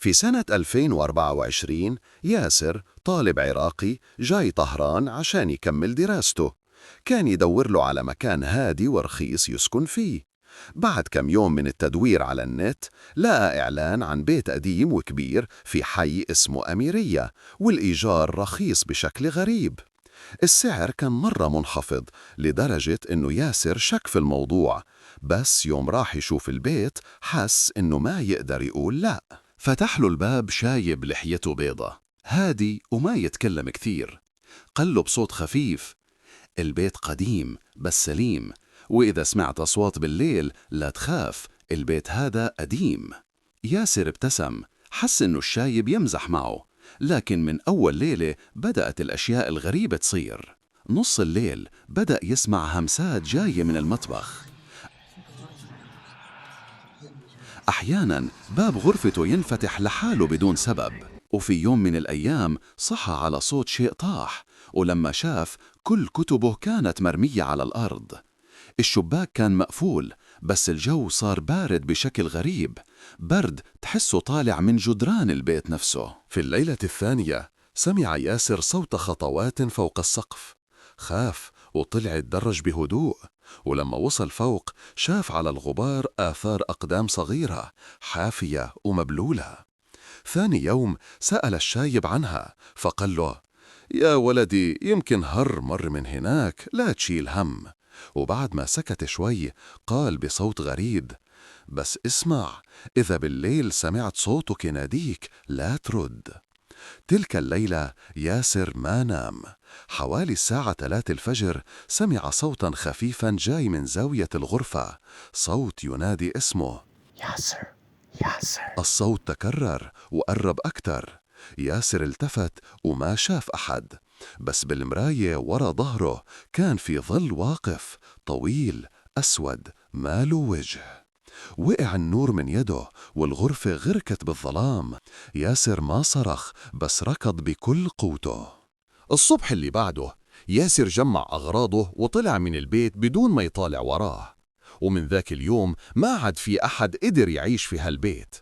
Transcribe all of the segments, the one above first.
في سنة 2024 ياسر طالب عراقي جاي طهران عشان يكمل دراسته. كان يدور له على مكان هادي ورخيص يسكن فيه. بعد كم يوم من التدوير على النت لقى إعلان عن بيت قديم وكبير في حي اسمه أميرية، والإيجار رخيص بشكل غريب. السعر كان مرة منخفض لدرجة إنه ياسر شك في الموضوع، بس يوم راح يشوف البيت حس إنه ما يقدر يقول لا. فتح له الباب شايب لحيته بيضة هادي وما يتكلم كثير. قال له بصوت خفيف: البيت قديم بس سليم، وإذا سمعت أصوات بالليل لا تخاف، البيت هذا قديم. ياسر ابتسم، حس إنه الشايب يمزح معه، لكن من أول ليلة بدأت الأشياء الغريبة تصير. نص الليل بدأ يسمع همسات جاية من المطبخ. أحياناً باب غرفته ينفتح لحاله بدون سبب. وفي يوم من الأيام صحى على صوت شيء طاح، ولما شاف كل كتبه كانت مرمية على الأرض. الشباك كان مقفول، بس الجو صار بارد بشكل غريب، برد تحسه طالع من جدران البيت نفسه. في الليلة الثانية سمع ياسر صوت خطوات فوق السقف. خاف وطلع الدرج بهدوء، ولما وصل فوق شاف على الغبار آثار أقدام صغيرة حافية ومبلولة. ثاني يوم سأل الشايب عنها، فقال له: يا ولدي يمكن مر من هناك، لا تشيل هم. وبعد ما سكت شوي قال بصوت غريب: بس اسمع، إذا بالليل سمعت صوتك يناديك لا ترد. تلك الليلة ياسر ما نام. حوالي الساعة 3 الفجر سمع صوتا خفيفا جاي من زاوية الغرفة، صوت ينادي اسمه: ياسر ياسر. الصوت تكرر وقرب أكتر. ياسر التفت وما شاف أحد، بس بالمراية ورا ظهره كان في ظل واقف طويل أسود ما له وجه. وقع النور من يده والغرفة غرقت بالظلام. ياسر ما صرخ، بس ركض بكل قوته. الصبح اللي بعده ياسر جمع أغراضه وطلع من البيت بدون ما يطالع وراه. ومن ذاك اليوم ما عاد في أحد قدر يعيش في هالبيت.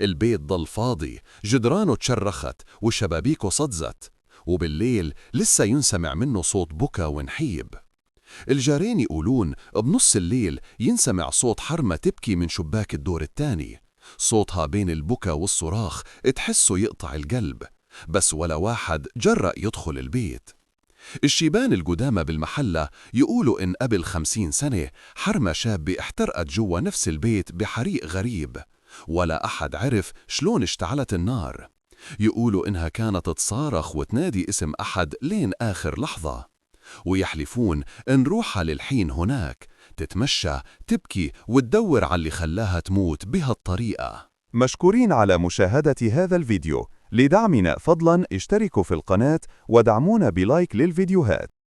البيت ضل فاضي، جدرانه تشرخت وشبابيكه صدزت، وبالليل لسه ينسمع منه صوت بكا ونحيب. الجارين يقولون بنص الليل ينسمع صوت حرمة تبكي من شباك الدور الثاني. صوتها بين البكا والصراخ تحسه يقطع القلب، بس ولا واحد جرأ يدخل البيت. الشيبان القدامى بالمحلة يقولوا إن قبل 50 سنة حرمة شابة احترقت جوا نفس البيت بحريق غريب، ولا أحد عرف شلون اشتعلت النار. يقولوا إنها كانت تصارخ وتنادي اسم أحد لين آخر لحظة، ويحلفون إن روحها للحين هناك تتمشى تبكي وتدور على اللي خلاها تموت بهالطريقة. مشكورين على مشاهدة هذا الفيديو. لدعمنا فضلا اشتركوا في القناة ودعمونا بلايك للفيديوهات.